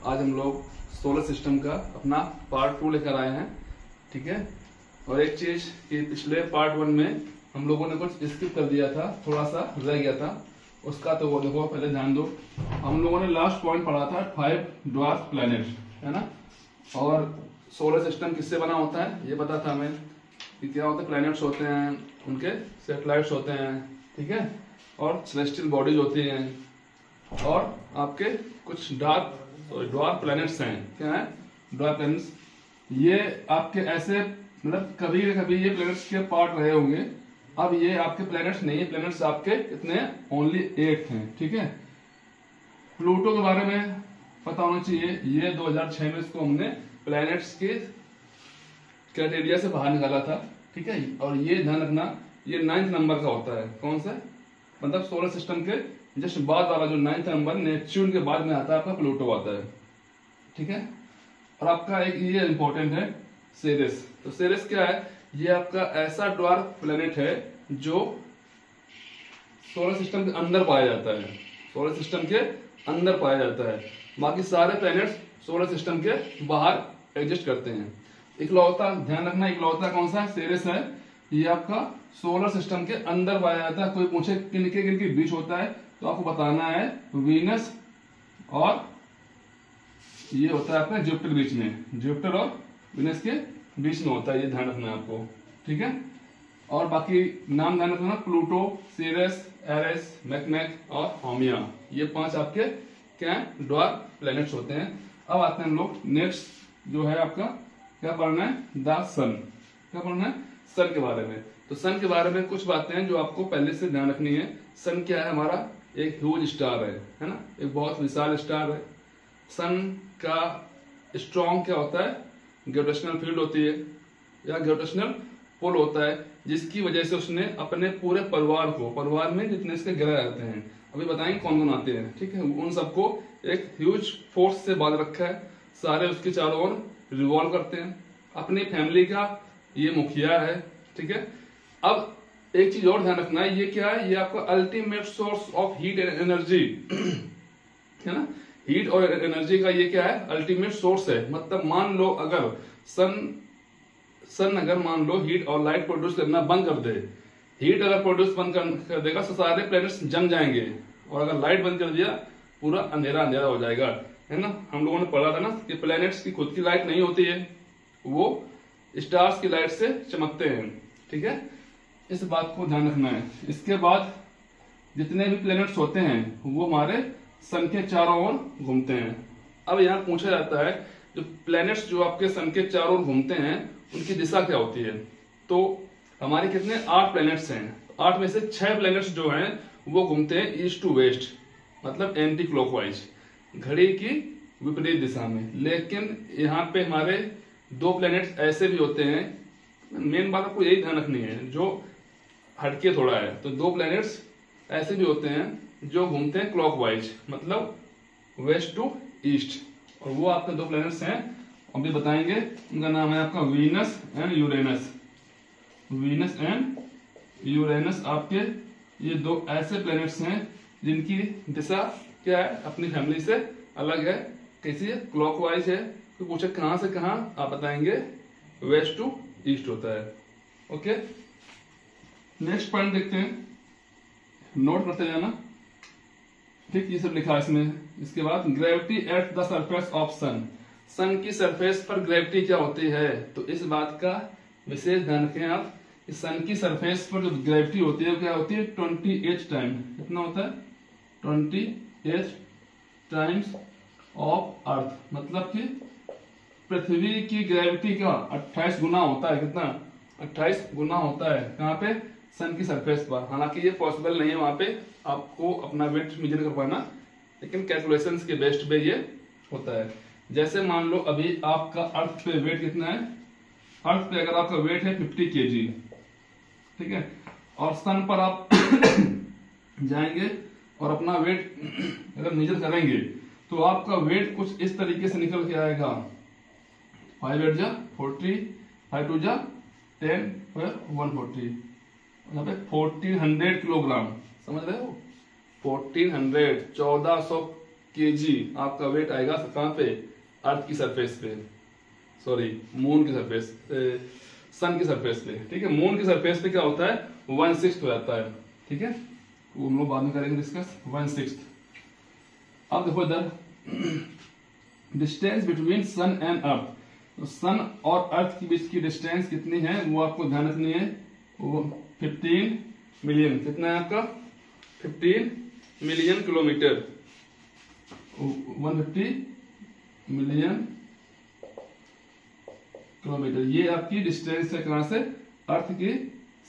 आज हम लोग सोलर सिस्टम का अपना पार्ट 2 लेकर आए हैं। ठीक है। और एक चीज कि पिछले पार्ट 1 में हम लोगों ने कुछ स्किप कर दिया था, थोड़ा सा रह गया था उसका, तो वो देखो पहले ध्यान दो। हम लोगों ने लास्ट पॉइंट पढ़ा था 5 ड्वार्फ प्लैनेट, है ना। और सोलर सिस्टम किससे बना होता है ये पता था हमें कि क्या होता है। प्लैनेट्स होते हैं, उनके सैटेलाइट्स होते हैं, ठीक है, और सेलेस्टियल बॉडीज होती हैं, और आपके कुछ ड्वार्फ प्लैनेट्स हैं। क्या है ड्वार्फ प्लैनेट्स? ये आपके ऐसे मतलब कभी न कभी ये प्लैनेट्स के पार्ट रहे होंगे। अब ये आपके प्लैनेट्स नहीं है, प्लैनेट्स आपके कितने हैं? ओनली 8 हैं। ठीक है। प्लूटो के बारे में पता होना चाहिए। ये 2006 में इसको हमने प्लैनेट्स के क्राइटेरिया से बाहर निकाला था। ठीक है। और ये ध्यान रखना, ये 9th नंबर का होता है। कौन सा? मतलब सोलर सिस्टम के जस्ट बाद वाला जो 9th नंबर, नेपच्यून के बाद में आता है आपका प्लूटो आता है। ठीक है। और आपका एक ये इंपॉर्टेंट है सेरेस। तो सेरेस क्या है? ये आपका ऐसा ड्वार्फ प्लैनेट है जो सोलर सिस्टम के अंदर पाया जाता है। सोलर सिस्टम के अंदर पाया जाता है। बाकी सारे प्लैनेट्स सोलर सिस्टम के बाहर एग्जिस्ट करते हैं। इकलौता ध्यान रखना, इकलौता कौन सा है? सेरेस है। ये आपका सोलर सिस्टम के अंदर पाया जाता है। कोई पूछे किनके बीच होता है तो आपको बताना है वीनस और ये होता है आपका जुपिटर बीच में। जुपिटर और वीनस के बीच में होता है, ये ध्यान रखना है आपको। ठीक है। और बाकी नाम ध्यान रखना, प्लूटो, सीरस, एरेस, मैकमैक और हामिया, ये 5 आपके क्या है? ड्वार्फ प्लैनेट्स होते हैं। अब आते हैं हम लोग नेक्स्ट जो है आपका क्या पढ़ना है? द सन। क्या पढ़ना है? सन के बारे में। तो सन के बारे में कुछ बातें हैं जो आपको पहले से ध्यान रखनी है। सन क्या है? हमारा एक ह्यूज स्टार है ना, एक बहुत विशाल स्टार है। सन का स्ट्रॉन्ग क्या होता है? ग्रेविटेशनल फील्ड होती है या ग्रेविटेशनल पुल होता है, जिसकी वजह से उसने अपने पूरे परिवार में जितने इसके ग्रह रहते हैं, अभी बताएंगे कौन कौन आते हैं, ठीक है, उन सबको एक ह्यूज फोर्स से बांध रखा है। सारे उसके चारों ओर रिवॉल्व करते हैं। अपनी फैमिली का ये मुखिया है। ठीक है। अब एक चीज और ध्यान रखना है, ये क्या है? ये आपका ultimate source of heat and energy है ना। हीट और एनर्जी का ये क्या है? अल्टीमेट सोर्स है। मतलब मान लो अगर सन अगर मान लो हीट और लाइट प्रोड्यूस करना बंद कर दे, हीट अगर प्रोड्यूस बंद कर देगा तो सारे प्लैनेट्स जम जाएंगे, और अगर लाइट बंद कर दिया पूरा अंधेरा हो जाएगा, है ना। हम लोगों ने पढ़ा था ना कि प्लैनेट्स की खुद की लाइट नहीं होती है, वो स्टार्स की लाइट से चमकते हैं। ठीक है। इस बात को ध्यान रखना है। इसके बाद जितने भी प्लैनेट्स होते हैं वो हमारे सन के चारों ओर घूमते हैं। अब यहाँ पूछा जाता है जो प्लैनेट्स जो आपके सन के चारों ओर घूमते हैं उनकी दिशा क्या होती है? तो हमारे कितने 8 प्लैनेट्स हैं। 8 में से 6 प्लैनेट्स जो हैं वो घूमते हैं ईस्ट टू वेस्ट, मतलब एंटी क्लॉकवाइज, घड़ी की विपरीत दिशा में। लेकिन यहाँ पे हमारे 2 प्लैनेट्स ऐसे भी होते हैं, मेन बात आपको यही ध्यान रखनी है जो हटके थोड़ा है। तो 2 प्लैनेट्स ऐसे भी होते हैं जो घूमते हैं क्लॉकवाइज, मतलब वेस्ट टू ईस्ट, और वो आपके 2 प्लैनेट्स हैं, अभी बताएंगे। उनका नाम है आपका Venus and Uranus. Venus and Uranus आपके ये 2 ऐसे प्लैनेट्स हैं जिनकी दिशा क्या है? अपनी फैमिली से अलग है। कैसी है? क्लॉकवाइज है। तो पूछे कहां से कहां, आप बताएंगे वेस्ट टू ईस्ट होता है। ओके। नेक्स्ट पॉइंट देखते हैं, नोट करते जाना। ठीक, ये सब लिखा है इसमें। इसके बाद gravity at the surface of sun. Sun की सरफेस पर ग्रेविटी क्या होती है? तो इस बात का विशेष ध्यान रखें आप। इस सन की सरफेस पर जो ग्रेविटी होती है क्या होती है? 28 टाइम। कितना होता है? 28 टाइम्स ऑफ अर्थ, मतलब कि पृथ्वी की ग्रेविटी का 28 गुना होता है। कितना? 28 गुना होता है। कहाँ पे? सन की सरफेस पर। हालांकि ये पॉसिबल नहीं है वहां पे आपको अपना वेट मेजर कर पाना, लेकिन कैलकुलेशंस के बेस्ट पे ये होता है। जैसे मान लो अभी आपका अर्थ पे वेट कितना है? अर्थ पे अगर आपका वेट है 50 kg, ठीक है, और सन पर आप जाएंगे और अपना वेट अगर मेजर करेंगे तो आपका वेट कुछ इस तरीके से निकल के आएगा। 5 8 जा 40, 5 2 जा 10, 140, यहाँ पे 1400 किलोग्राम। समझ रहे हो? 1400, 1400 केजी आपका वेट आएगा कहाँ पे, अर्थ की सरफेस पे, सॉरी मून की सरफेस, सन की सरफेस पे, ठीक है। मून की सरफेस पे क्या होता है, 1/6 हो जाता है, ठीक है। वो हम लोग बाद में करेंगे डिस्कस, 1/6। अब देखो इधर distance between sun and earth, तो सन और अर्थ के बीच की डिस्टेंस कितनी है वो आपको ध्यान रखनी है। वो 15 मिलियन, कितना है आपका 15 मिलियन किलोमीटर, 150 मिलियन किलोमीटर, ये आपकी डिस्टेंस है कहां से, अर्थ की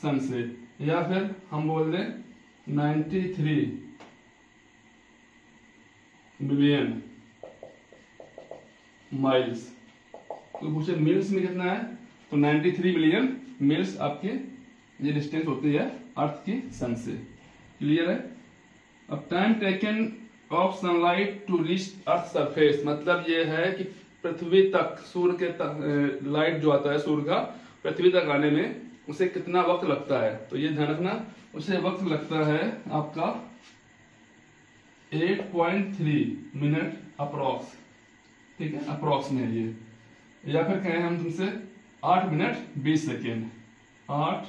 सन से। या फिर हम बोल दें 93 मिलियन माइल्स। तो पूछे मिल्स में कितना है, तो 93 मिलियन मिल्स आपके ये डिस्टेंस होती है अर्थ की सन से। क्लियर है। अब time taken of sunlight to reach earth surface, मतलब ये है कि पृथ्वी तक, सूर्य के तक लाइट जो आता है सूर्य का पृथ्वी तक आने में उसे कितना वक्त लगता है, तो ये ध्यान रखना, उसे वक्त लगता है आपका 8.3 मिनट अप्रोक्स, ठीक है, अप्रोक्स में ये। या फिर कहें हम तुमसे 8 मिनट 20 सेकेंड, 8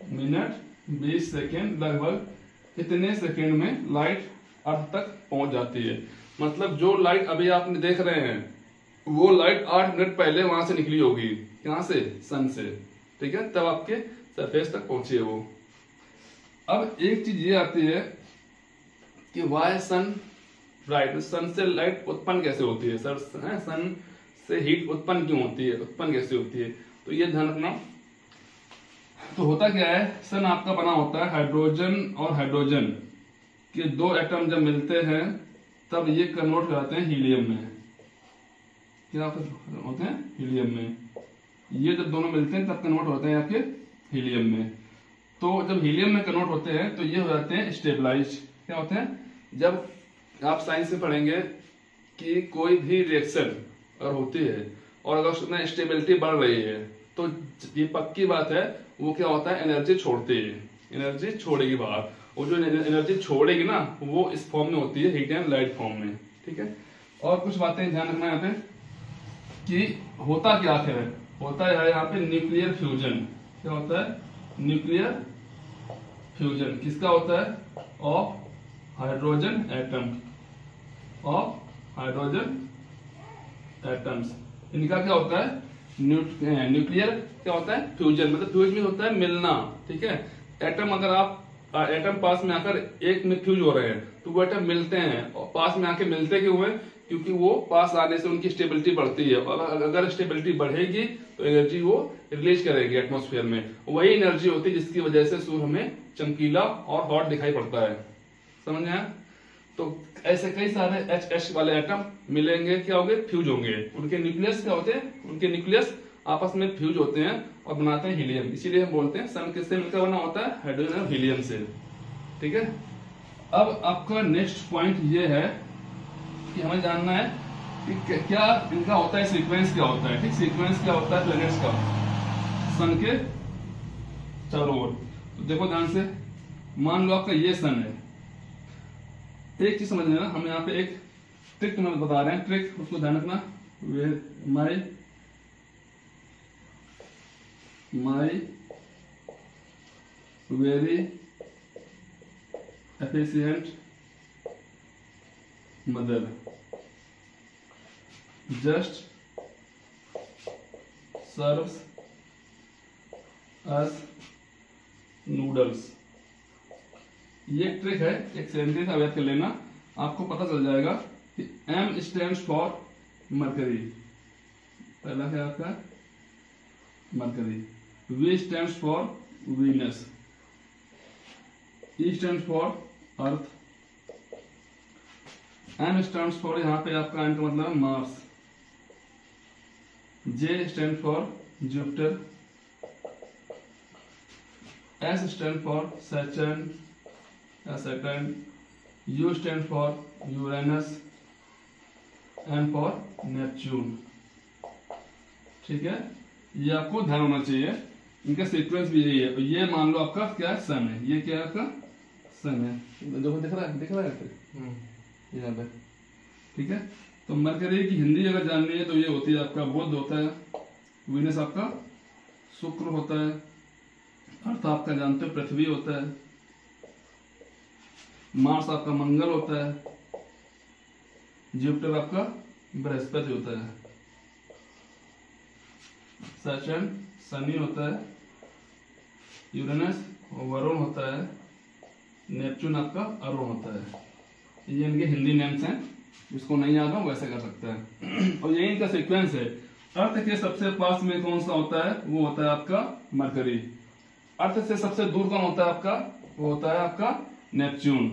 मिनट 20 सेकेंड, लगभग इतने सेकेंड में लाइट अर्थ तक पहुंच जाती है। मतलब जो लाइट अभी आप देख रहे हैं वो लाइट 8 मिनट पहले वहां से निकली होगी, कहां से, सन से, ठीक है, तब आपके सरफेस तक पहुंची है वो। अब एक चीज ये आती है कि वाई सन राइट, सन से लाइट उत्पन्न कैसे होती है, सन से हीट उत्पन्न क्यों होती है, उत्पन्न कैसे होती है, तो ये ध्यान रखना। तो होता क्या है, सन आपका बना होता है हाइड्रोजन और हाइड्रोजन के दो एटम जब मिलते हैं तब ये कन्वर्ट हो जाते हैं हीलियम में। क्या होते हैं, हीलियम में। ये जब दोनों मिलते हैं तब कन्वर्ट होते हैं आपके हीलियम में। तो जब हीलियम में कन्वर्ट होते हैं तो ये हो जाते हैं स्टेबलाइज। क्या होते हैं, जब आप साइंस में पढ़ेंगे कि कोई भी रिएक्शन अगर होती है और अगर उसमें स्टेबिलिटी बढ़ रही है तो ये पक्की बात है वो क्या होता है, एनर्जी छोड़ती है, एनर्जी छोड़ेगी बाहर। और जो एनर्जी छोड़ेगी ना वो इस फॉर्म में होती है, हीट एंड लाइट फॉर्म में, ठीक है। और कुछ बातें ध्यान रखना यहाँ पे कि होता क्या है, होता है यहाँ पे न्यूक्लियर फ्यूजन। क्या होता है, न्यूक्लियर फ्यूजन किसका होता है, of hydrogen atom, of hydrogen atoms. इनका क्या होता है, न्यूक्लियर क्या होता है, फ्यूजन, मतलब फ्यूज में होता है मिलना, ठीक है। एटम अगर आप एटम पास में आकर एक में फ्यूज हो रहे हैं तो वो एटम मिलते हैं, और पास में आके मिलते क्यों हुए, क्योंकि वो पास आने से उनकी स्टेबिलिटी बढ़ती है, और अगर स्टेबिलिटी बढ़ेगी तो एनर्जी वो रिलीज करेगी एटमॉस्फेयर में। वही एनर्जी होती है जिसकी वजह से सूर्य हमें चमकीला और हॉट दिखाई पड़ता है, समझ में आया। तो ऐसे कई सारे H वाले एटम मिलेंगे, क्या होंगे, फ्यूज होंगे। उनके न्यूक्लियस क्या होते हैं, उनके न्यूक्लियस आपस में फ्यूज होते हैं और बनाते हैं हीलियम। इसीलिए हम बोलते हैं सन किससे मिलकर बना होता है, हाइड्रोजन और हीलियम से, ठीक है। अब आपका नेक्स्ट पॉइंट ये है कि हमें जानना है कि क्या इनका होता है, सीक्वेंस क्या होता है, ठीक, सीक्वेंस क्या होता है प्लैनेट्स का सन के चारों ओर। तो देखो ध्यान से, मान लो आपका ये सन है, एक चीज समझ लेना, हम यहाँ पे एक ट्रिक तुम्हें बता रहे हैं, ट्रिक उसको ध्यान रखना। My very efficient mother just serves us noodles. ये ट्रिक है, एक सेंटेंस आप याद कर लेना, आपको पता चल जाएगा कि M स्टैंड्स फॉर मरकरी, पहला है आपका mercury, V stands for Venus, E stands for earth, M stands for यहाँ पे आपका M का मतलब Mars, J stand for Jupiter, S stand for Saturn, U stand for Uranus, N for Neptune, ठीक है। ये आपको ध्यान होना चाहिए, इनका सीक्वेंस भी यही है। ये मान लो आपका क्या है, सन है, ये क्या है आपका सन है, देखो दिख रहा है, दिख रहा है यहाँ पे, ठीक है। तो मरकरी की हिंदी अगर जाननी है तो ये होती है आपका बुध होता है, वीनस आपका शुक्र होता है, अर्थ आपका जानते हो पृथ्वी होता है, मार्स आपका मंगल होता है, जुपिटर आपका बृहस्पति होता है, सैटर्न शनि होता है, यूरेनस वरुण होता है, नेपच्यून आपका अरुण होता है। ये इनके हिंदी नेम्स हैं, जिसको नहीं याद हो वैसे कर सकते हैं। और यही इनका सीक्वेंस है। अर्थ के सबसे पास में कौन सा होता है, वो होता है आपका मरकरी। अर्थ से सबसे दूर कौन होता है आपका, वो होता है आपका नेपच्यून,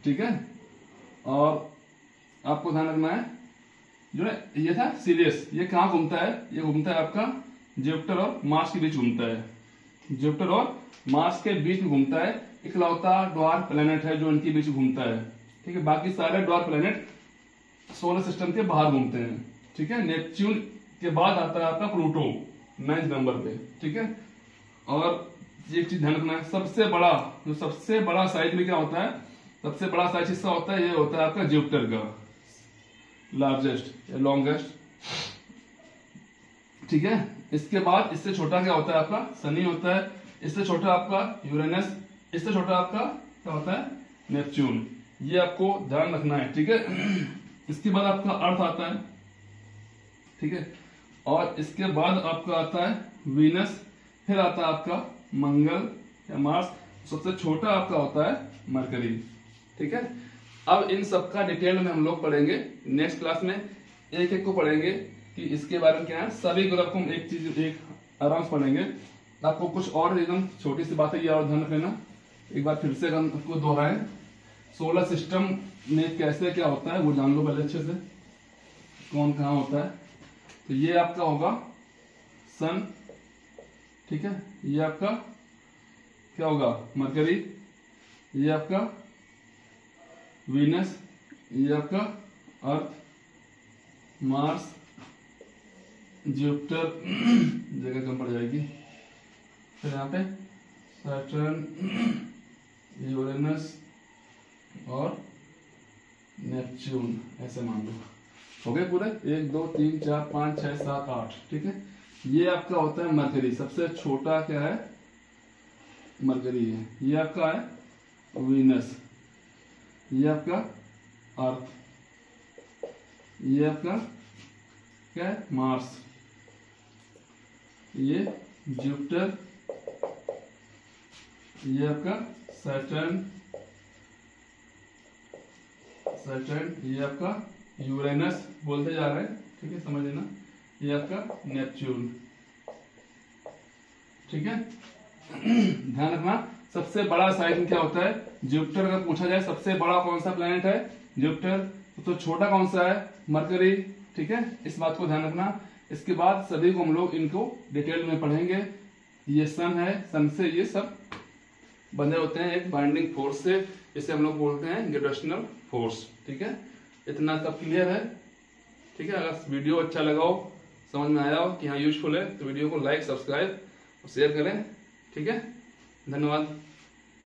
ठीक है। और आपको ध्यान रखना है, जो है ये था सीरियस, ये कहाँ घूमता है, ये घूमता है आपका जुपिटर और मार्स के बीच घूमता है, जुपिटर और मार्स के बीच में घूमता है। इकलौता ड्वार्फ प्लेनेट है जो इनके बीच घूमता है, ठीक है। बाकी सारे ड्वार्फ प्लेनेट सोलर सिस्टम के बाहर घूमते हैं, ठीक है। नेपच्यून के बाद आता है आपका प्लूटो 9 नंबर पे, ठीक है। और एक चीज ध्यान रखना है, सबसे बड़ा साइज में क्या होता है, सबसे बड़ा साइज हिस्सा होता है, ये होता है आपका जुपिटर का लार्जेस्ट या लॉन्गेस्ट, ठीक है। इसके बाद इससे छोटा क्या होता है आपका शनि होता है, इससे छोटा आपका यूरेनस, इससे छोटा आपका क्या होता है नेपच्यून। ये आपको ध्यान रखना है, ठीक है। इसके बाद आपका अर्थ आता है, ठीक है। और इसके बाद आपका आता है वीनस, फिर आता है आपका मंगल या मार्स, सबसे छोटा आपका होता है मरकरी, ठीक है। अब इन सब का डिटेल में हम लोग पढ़ेंगे नेक्स्ट क्लास में, एक एक को पढ़ेंगे कि इसके बारे में क्या है। सभी ग्रह को हम एक चीज एक आराम से पढ़ेंगे। आपको कुछ और एकदम छोटी सी बातें ये और ध्यान रख लेना, एक बार फिर से हम आपको दोहराएं। सोलर सिस्टम में कैसे क्या होता है वो जान लो पहले अच्छे से, कौन कहाँ होता है। तो ये आपका होगा सन, ठीक है। ये आपका क्या होगा मरकरी, ये आपका वीनस, ये आपका अर्थ, मार्स, जुपिटर जगह कम पड़ जाएगी, फिर यहाँ पे सैटर्न, यूरेनस और नेपच्यून, ऐसे मान लो। हो गए पूरे 1 2 3 4 5 6 7 8, ठीक है। ये आपका होता है मरकरी, सबसे छोटा क्या है मरकरी है। ये आपका है वीनस, ये आपका अर्थ, ये आपका क्या है मार्स, ये जुपिटर, ये आपका सैटर्न, ये आपका यूरेनस बोलते जा रहे हैं, ठीक है, समझ लेना। ये आपका नेपच्यून, ठीक है। ध्यान रखना, सबसे बड़ा साइज में क्या होता है जुपिटर। अगर पूछा जाए सबसे बड़ा कौन सा प्लेनेट है जुपिटर, तो छोटा कौन सा है मरकरी, ठीक है। इस बात को ध्यान रखना। इसके बाद सभी को हम लोग इनको डिटेल में पढ़ेंगे। ये सन है, सन से ये सब बंधे होते हैं एक बाइंडिंग फोर्स से, इसे हम लोग बोलते हैं ग्रेविटेशनल फोर्स, ठीक है। इतना सब क्लियर है, ठीक है। अगर वीडियो अच्छा लगा हो, समझ में आया हो कि हाँ यूजफुल है, तो वीडियो को लाइक सब्सक्राइब और शेयर करें, ठीक है। धन्यवाद।